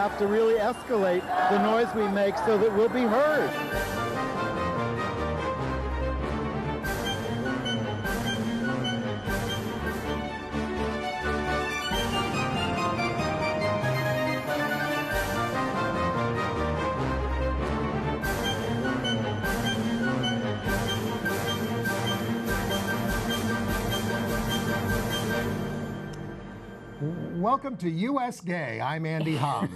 have to really escalate the noise we make so that we'll be heard. Welcome to U.S. Gay. I'm Andy Humm.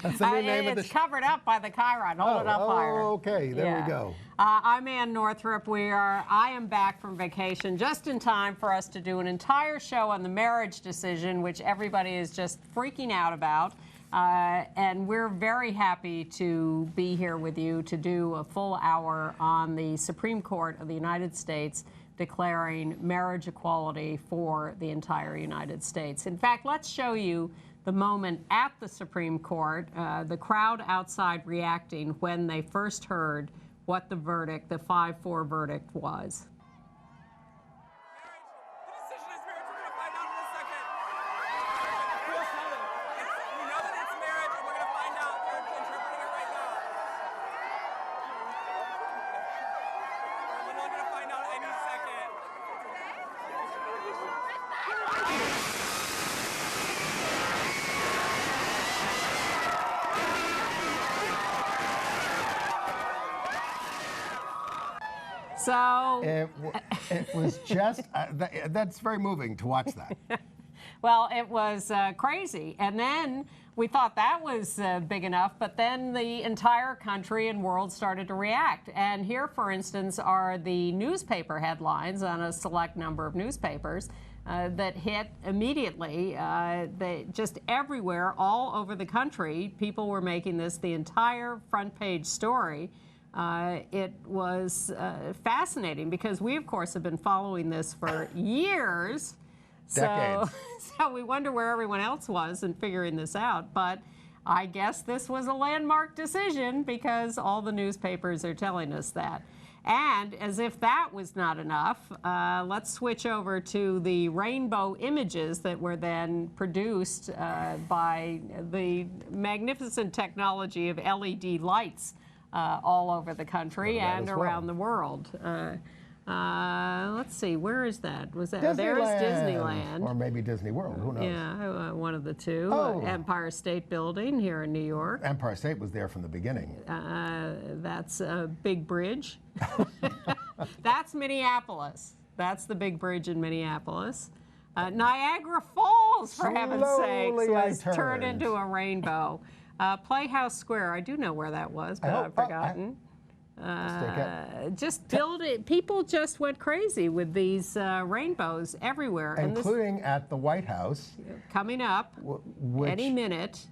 That's the new name of the It's covered up by the Chiron. Hold it up higher. Okay, there we go. I'm Ann Northrop. I am back from vacation just in time for us to do an entire show on the marriage decision, which everybody is just freaking out about. And we're very happy to be here with you to do a full hour on the Supreme Court of the United States declaring marriage equality for the entire United States. In fact, let's show you the moment at the Supreme Court, the crowd outside reacting when they first heard what the verdict, the 5-4 verdict was. So it was just, that's very moving to watch that. Well, it was crazy. And then we thought that was big enough, but then the entire country and world started to react. And here, for instance, are the newspaper headlines on a select number of newspapers that hit immediately. Just everywhere, all over the country, people were making this the entire front page story. It was fascinating because we, of course, have been following this for years. Decades. So we wonder where everyone else was in figuring this out. But I guess this was a landmark decision because all the newspapers are telling us that. And as if that was not enough, let's switch over to the rainbow images that were then produced by the magnificent technology of LED lights all over the country and around the world. Let's see, where is that? Was that Disneyland. There's Disneyland. Or maybe Disney World, who knows? Yeah, one of the two. Oh. Empire State Building here in New York. Empire State was there from the beginning. That's a big bridge. That's Minneapolis. That's the big bridge in Minneapolis. Niagara Falls, for heaven's sakes, was turned into a rainbow. Playhouse Square, I do know where that was, but I've forgotten. Just build it. People just went crazy with these rainbows everywhere. Including at the White House. Coming up any minute.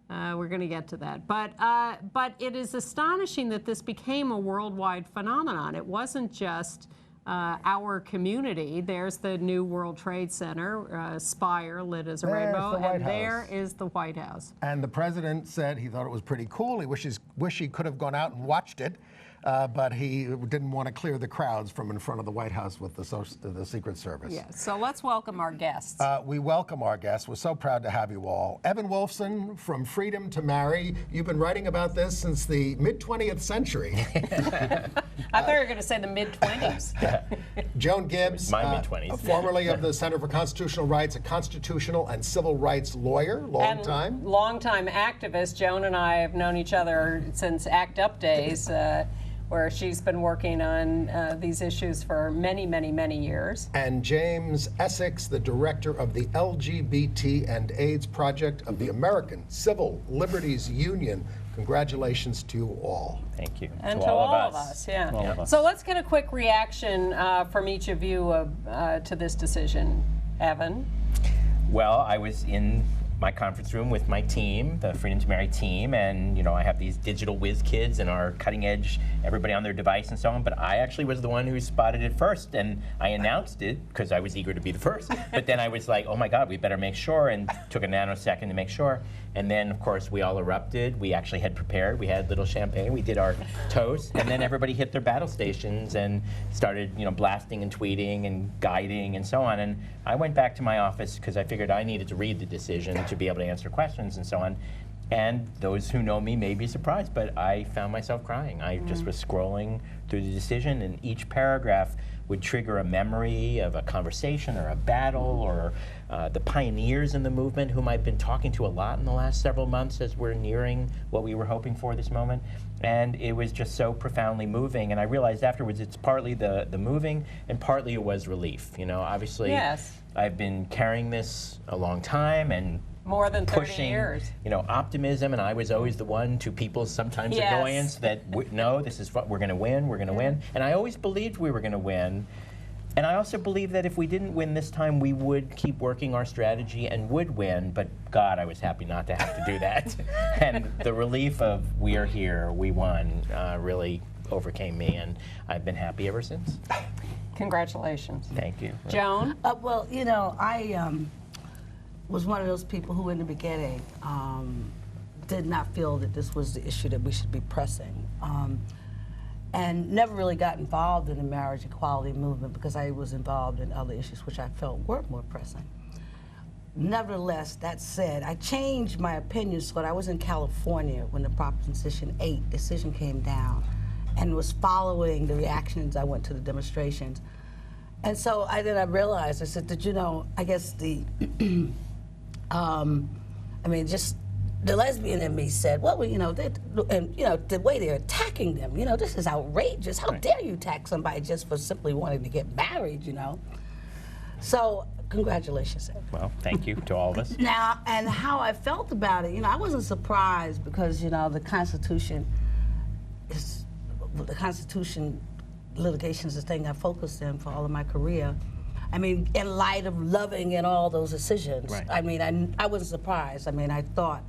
We're going to get to that. But it is astonishing that this became a worldwide phenomenon. It wasn't just our community. There's the new World Trade Center, spire lit as a rainbow, and there is the White House. And the president said he thought it was pretty cool. He wish he could have gone out and watched it, but he didn't want to clear the crowds from in front of the White House with the Secret Service. Yeah, so let's welcome our guests. We welcome our guests. We're so proud to have you all. Evan Wolfson from Freedom to Marry. You've been writing about this since the mid-20th century. I thought you were going to say the mid-20s. Joan Gibbs, my mid-20s. Formerly of the Center for Constitutional Rights, a constitutional and civil rights lawyer, long time activist. Joan and I have known each other since ACT UP days, where she's been working on these issues for many, many, many years. And James Esseks, the director of the LGBT and AIDS Project of the American Civil Liberties Union. Congratulations to you all. Thank you. And to all of us, yeah. All of us. So let's get a quick reaction from each of you to this decision. Evan? Well, I was in my conference room with my team, the Freedom to Marry team, and I have these digital whiz kids and our cutting edge, everybody on their device and so on, but I actually was the one who spotted it first, and I announced it because I was eager to be the first. But then I was like, oh my God, we better make sure, and took a nanosecond to make sure. And then, of course, we all erupted. We actually had prepared. We had little champagne. We did our toast. And then everybody hit their battle stations and started, blasting and tweeting and guiding and so on. And I went back to my office because I figured I needed to read the decision. and to be able to answer questions and so on. And those who know me may be surprised, but I found myself crying. I just was scrolling through the decision, and each paragraph would trigger a memory of a conversation or a battle or the pioneers in the movement whom I've been talking to a lot in the last several months as we're nearing what we were hoping for this moment. And it was just so profoundly moving. And I realized afterwards it's partly the moving and partly it was relief. You know, obviously I've been carrying this a long time and more than 30 pushing, years. You know, optimism, and I was always the one, to people's sometimes annoyance, that no, this is we're going to win, we're going to win, and I always believed we were going to win, and I also believed that if we didn't win this time, we would keep working our strategy and would win. But God, I was happy not to have to do that, and the relief of we are here, we won, really overcame me, and I've been happy ever since. Congratulations. Thank you. Joan? Well, you know, I was one of those people who in the beginning did not feel that this was the issue that we should be pressing, and never really got involved in the marriage equality movement because I was involved in other issues which I felt were more pressing. Nevertheless, that said, I changed my opinion so that I was in California when the Proposition 8 decision came down and was following the reactions. I went to the demonstrations. And so then I realized, I said, did you know, I guess the, I mean, just the lesbian in me said, well, you know, and you know, the way they're attacking them, you know, this is outrageous. How dare you attack somebody just for simply wanting to get married, you know? So, congratulations, Ed. Well, thank you to all of us. Now, and how I felt about it, you know, I wasn't surprised because, you know, the Constitution litigation is the thing I focused in for all of my career. I mean, in light of loving and all those decisions, I mean, I wasn't surprised. I mean, I thought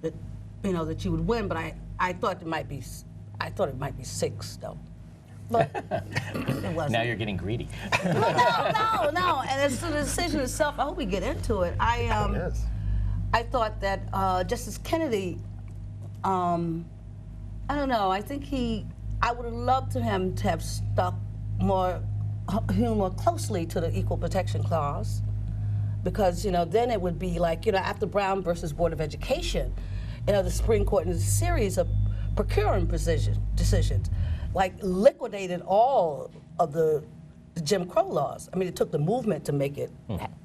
that, you know, that you would win, but I thought it might be 6, though. But it wasn't. Now you're getting greedy. No. And as to the decision itself, I hope we get into it. I thought that Justice Kennedy, I don't know, I think I would have loved him to have stuck more closely to the Equal Protection Clause, because, you know, then it would be like, you know, after Brown versus Board of Education, you know, the Supreme Court in a series of procuring decisions, like liquidated all of the Jim Crow laws. I mean, it took the movement to make it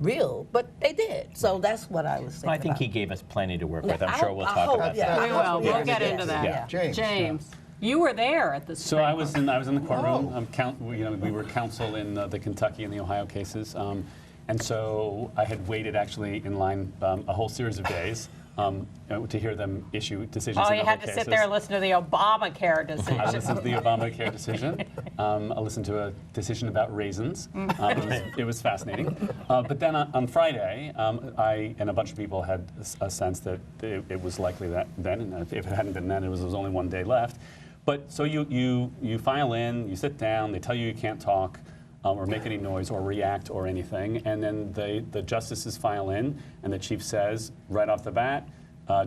real, but they did. So that's what I was thinking. Well, I think he gave us plenty to work with. I'm sure we'll talk about that. We will. We'll get into that. James. You were there at the Supreme So I was in the courtroom. You know, we were counsel in the Kentucky and the Ohio cases, and so I had waited actually in line a whole series of days to hear them issue decisions. Oh, in you other had to cases. sit there and listen to the Obamacare decision. I listened to the Obamacare decision. I listened to a decision about raisins. It was fascinating. But then on Friday, I and a bunch of people had a sense that it was likely that then, and if it hadn't been then, there was only one day left. But so you file in, you sit down, they tell you can't talk or make any noise or react or anything, and then the justices file in, and the chief says right off the bat,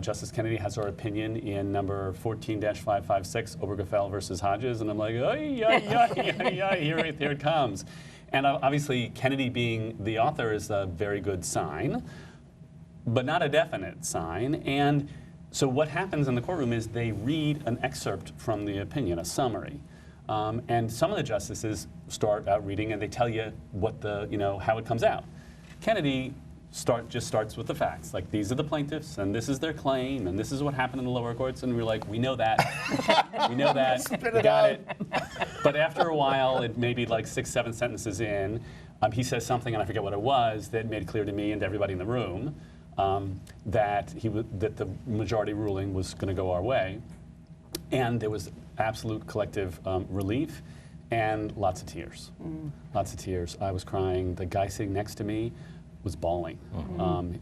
Justice Kennedy has our opinion in number 14-556, Obergefell versus Hodges, and I'm like, here it comes. And obviously Kennedy being the author is a very good sign, but not a definite sign. And so what happens in the courtroom is they read an excerpt from the opinion, a summary. And some of the justices start out reading and they tell you what how it comes out. Kennedy just starts with the facts, like these are the plaintiffs and this is their claim and this is what happened in the lower courts, and we're like, we know that, we know that, we got it. But after a while, it may be like 6, 7 sentences in, he says something, and I forget what it was, that made clear to me and to everybody in the room that the majority ruling was going to go our way, and there was absolute collective relief and lots of tears. Lots of tears. I was crying. The guy sitting next to me was bawling,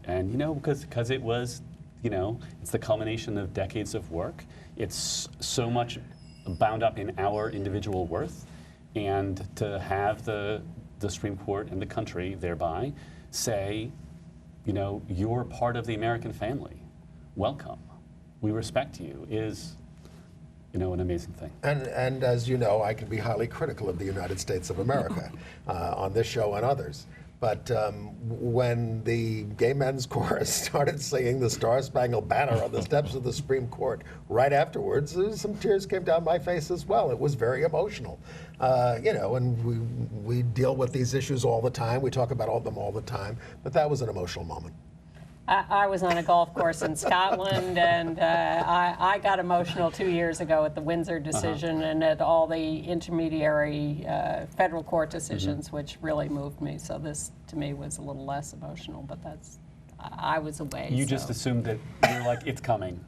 and you know, because it was, you know, it's the culmination of decades of work. It's so much bound up in our individual worth, and to have the Supreme Court and the country thereby say, you know, you're part of the American family. Welcome. We respect you is, you know, an amazing thing. And as you know, I can be highly critical of the United States of America on this show and others. But when the gay men's chorus started singing the Star-Spangled Banner on the steps of the Supreme Court right afterwards, some tears came down my face as well. It was very emotional. And we deal with these issues all the time. We talk about them all the time. But that was an emotional moment. I was on a golf course in Scotland, and I got emotional 2 years ago at the Windsor decision and at all the intermediary federal court decisions, which really moved me. So this, to me, was a little less emotional, but I was away. You just assumed that you're like, it's coming.